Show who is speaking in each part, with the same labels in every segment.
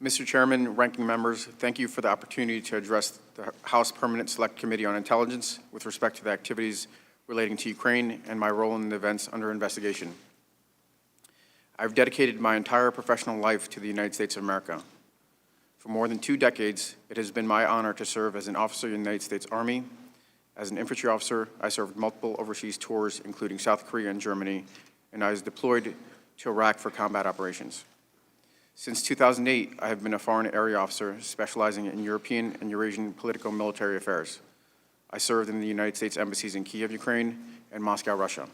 Speaker 1: Mr. Chairman, ranking members, thank you for the opportunity to address the House Permanent Select Committee on Intelligence with respect to the activities relating to Ukraine and my role in the events under investigation. I've dedicated my entire professional life to the United States of America. For more than 2 decades, it has been my honor to serve as an officer in the United States Army. As an infantry officer, I served multiple overseas tours, including South Korea and Germany, and I was deployed to Iraq for combat operations. Since 2008, I have been a Foreign Area Officer specializing in European and Eurasian political military affairs. I served in the United States embassies in Kiev, Ukraine, and Moscow, Russia.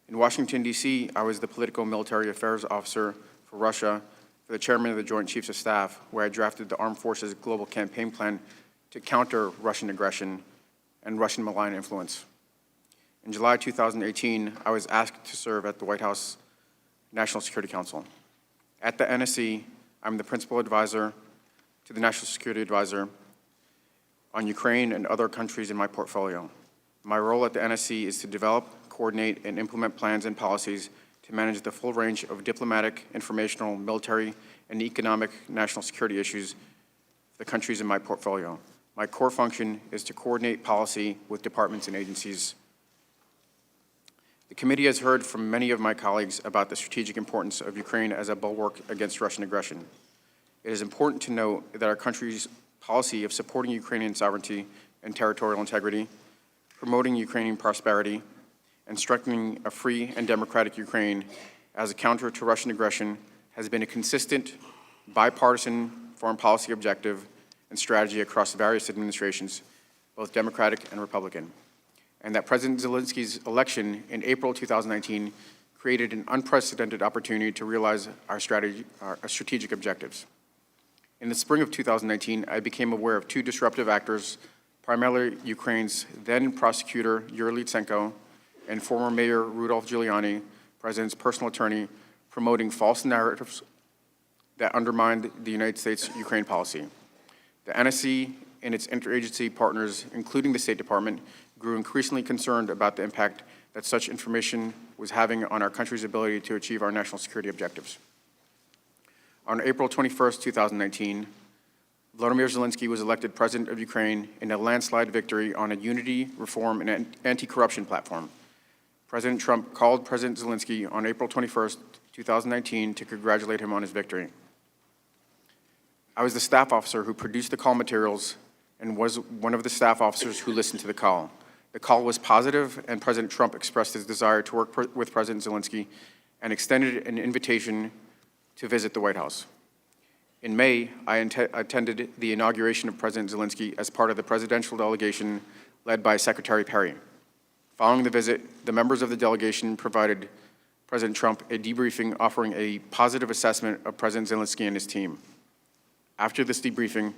Speaker 1: In Washington, D.C., I was the Political Military Affairs Officer for Russia for the Chairman of the Joint Chiefs of Staff, where I drafted the Armed Forces Global Campaign Plan to counter Russian aggression and Russian malign influence. In July 2018, I was asked to serve at the White House National Security Council. At the NSC, I'm the principal advisor to the National Security Advisor on Ukraine and other countries in my portfolio. My role at the NSC is to develop, coordinate, and implement plans and policies to manage the full range of diplomatic, informational, military, and economic national security issues for the countries in my portfolio. My core function is to coordinate policy with departments and agencies. The committee has heard from many of my colleagues about the strategic importance of Ukraine as a bulwark against Russian aggression. It is important to note that our country's policy of supporting Ukrainian sovereignty and territorial integrity, promoting Ukrainian prosperity, and strengthening a free and democratic Ukraine as a counter to Russian aggression has been a consistent, bipartisan foreign policy objective and strategy across various administrations, both Democratic and Republican, and that President Zelensky's election in April 2019 created an unprecedented opportunity to realize our strategic objectives. In the spring of 2019, I became aware of 2 disruptive actors, primarily Ukraine's then prosecutor Yuri Lutsenko and former Mayor Rudolph Giuliani, President's personal attorney, promoting false narratives that undermined the United States-Ukraine policy. The NSC and its interagency partners, including the State Department, grew increasingly concerned about the impact that such information was having on our country's ability to achieve our national security objectives. On April 21st, 2019, Volodymyr Zelensky was elected president of Ukraine in a landslide victory on a unity, reform, and anti-corruption platform. President Trump called President Zelensky on April 21st, 2019 to congratulate him on his victory. I was the staff officer who produced the call materials and was one of the staff officers who listened to the call. The call was positive, and President Trump expressed his desire to work with President Zelensky and extended an invitation to visit the White House. In May, I attended the inauguration of President Zelensky as part of the presidential delegation led by Secretary Perry. Following the visit, the members of the delegation provided President Trump a debriefing offering a positive assessment of President Zelensky and his team. After this debriefing,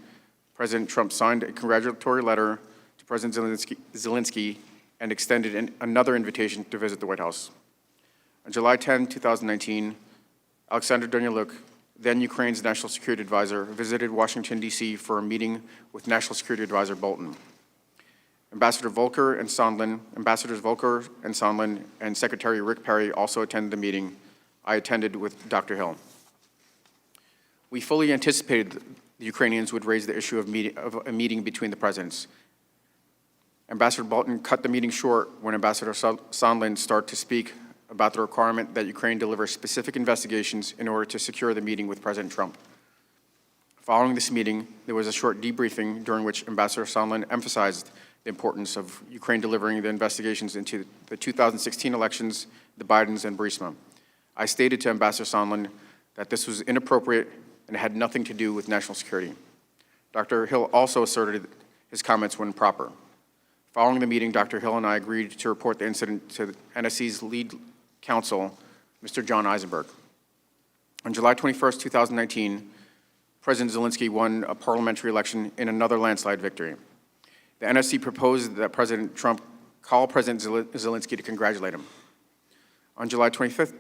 Speaker 1: President Trump signed a congratulatory letter to President Zelensky and extended another invitation to visit the White House. On July 10, 2019, Alexander Danylyuk, then Ukraine's National Security Advisor, visited Washington, D.C. for a meeting with National Security Advisor Bolton. Ambassadors Volker and Sondland, and Secretary Rick Perry also attended the meeting. I attended with Dr. Hill. We fully anticipated the Ukrainians would raise the issue of a meeting between the presidents. Ambassador Bolton cut the meeting short when Ambassador Sondland started to speak about the requirement that Ukraine deliver specific investigations in order to secure the meeting with President Trump. Following this meeting, there was a short debriefing during which Ambassador Sondland emphasized the importance of Ukraine delivering the investigations into the 2016 elections, the Bidens, and Burisma. I stated to Ambassador Sondland that this was inappropriate and had nothing to do with national security. Dr. Hill also asserted his comments were improper. Following the meeting, Dr. Hill and I agreed to report the incident to NSC's lead counsel, Mr. John Eisenberg. On July 21st, 2019, President Zelensky won a parliamentary election in another landslide victory. The NSC proposed that President Trump call President Zelensky to congratulate him. On July 25th,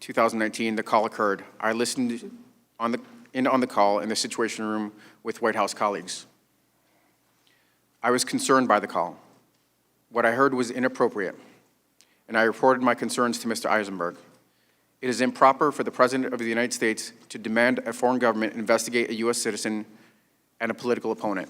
Speaker 1: 2019, the call occurred. I listened on the call in the Situation Room with White House colleagues. I was concerned by the call. What I heard was inappropriate, and I reported my concerns to Mr. Eisenberg. It is improper for the President of the United States to demand a foreign government investigate a U.S. citizen and a political opponent.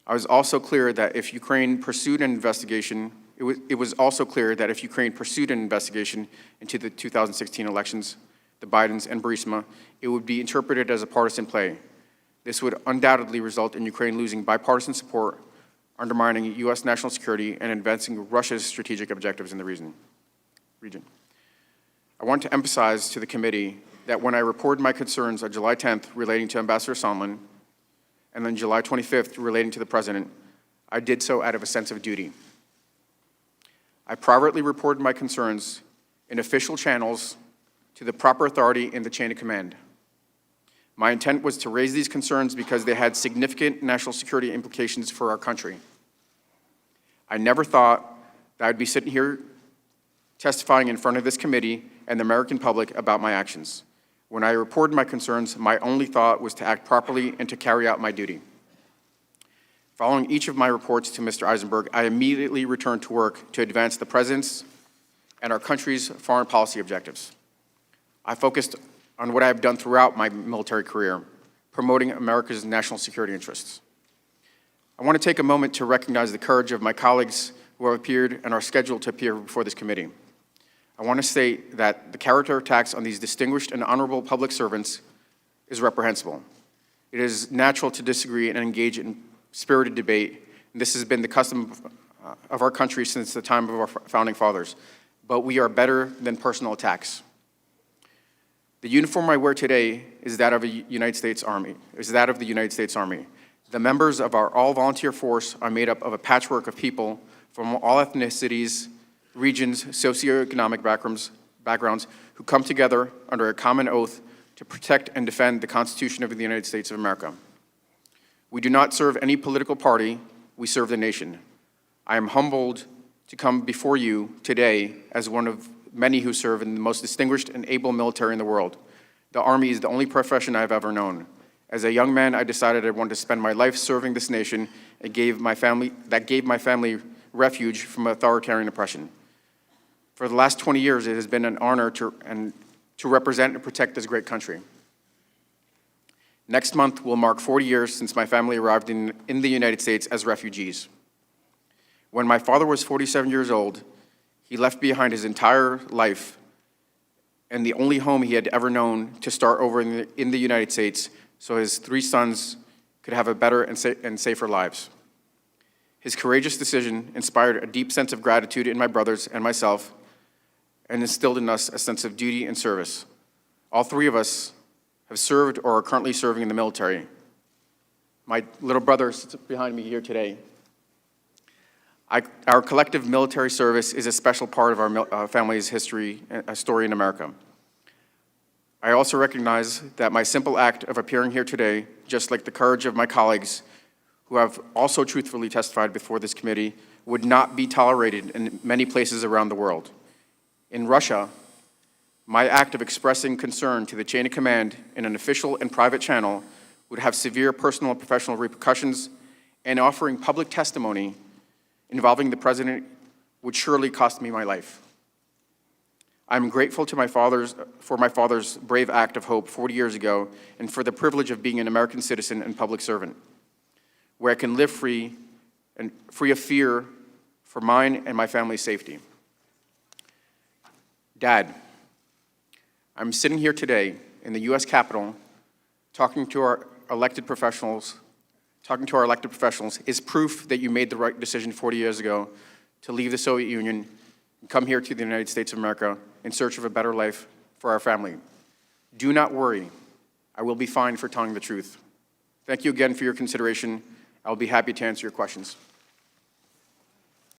Speaker 1: I was also clear that if Ukraine pursued an investigation, it was also clear that if Ukraine pursued an investigation into the 2016 elections, the Bidens and Burisma, it would be interpreted as a partisan play. This would undoubtedly result in Ukraine losing bipartisan support, undermining U.S. national security, and advancing Russia's strategic objectives in the region. I want to emphasize to the committee that when I reported my concerns on July 10th relating to Ambassador Sondland, and then July 25th relating to the President, I did so out of a sense of duty. I privately reported my concerns in official channels to the proper authority in the chain of command. My intent was to raise these concerns because they had significant national security implications for our country. I never thought that I'd be sitting here testifying in front of this committee and the American public about my actions. When I reported my concerns, my only thought was to act properly and to carry out my duty. Following each of my reports to Mr. Eisenberg, I immediately returned to work to advance the President's and our country's foreign policy objectives. I focused on what I have done throughout my military career, promoting America's national security interests. I want to take a moment to recognize the courage of my colleagues who have appeared and are scheduled to appear before this committee. I want to state that the character attacks on these distinguished and honorable public servants is reprehensible. It is natural to disagree and engage in spirited debate, and this has been the custom of our country since the time of our founding fathers. But we are better than personal attacks. The uniform I wear today is that of the United States Army. The members of our all-volunteer force are made up of a patchwork of people from all ethnicities, regions, socio-economic backgrounds who come together under a common oath to protect and defend the Constitution of the United States of America. We do not serve any political party, we serve the nation. I am humbled to come before you today as one of many who serve in the most distinguished and able military in the world. The Army is the only profession I have ever known. As a young man, I decided I wanted to spend my life serving this nation and gave my family refuge from authoritarian oppression. For the last 20 years, it has been an honor to represent and protect this great country. Next month will mark 40 years since my family arrived in the United States as refugees. When my father was 47 years old, he left behind his entire life and the only home he had ever known to start over in the United States so his 3 sons could have a better and safer lives. His courageous decision inspired a deep sense of gratitude in my brothers and myself and instilled in us a sense of duty and service. All 3 of us have served or are currently serving in the military. My little brother sits behind me here today. Our collective military service is a special part of our family's history, a story in America. I also recognize that my simple act of appearing here today, just like the courage of my colleagues who have also truthfully testified before this committee, would not be tolerated in many places around the world. In Russia, my act of expressing concern to the chain of command in an official and private channel would have severe personal and professional repercussions, and offering public testimony involving the President would surely cost me my life. I'm grateful to for my father's brave act of hope 40 years ago and for the privilege of being an American citizen and public servant, where I can live free of fear for mine and my family's safety. Dad, I'm sitting here today in the U.S. Capitol talking to our elected professionals is proof that you made the right decision 40 years ago to leave the Soviet Union and come here to the United States of America in search of a better life for our family. Do not worry. I will be fine for telling the truth. Thank you again for your consideration. I will be happy to answer your questions.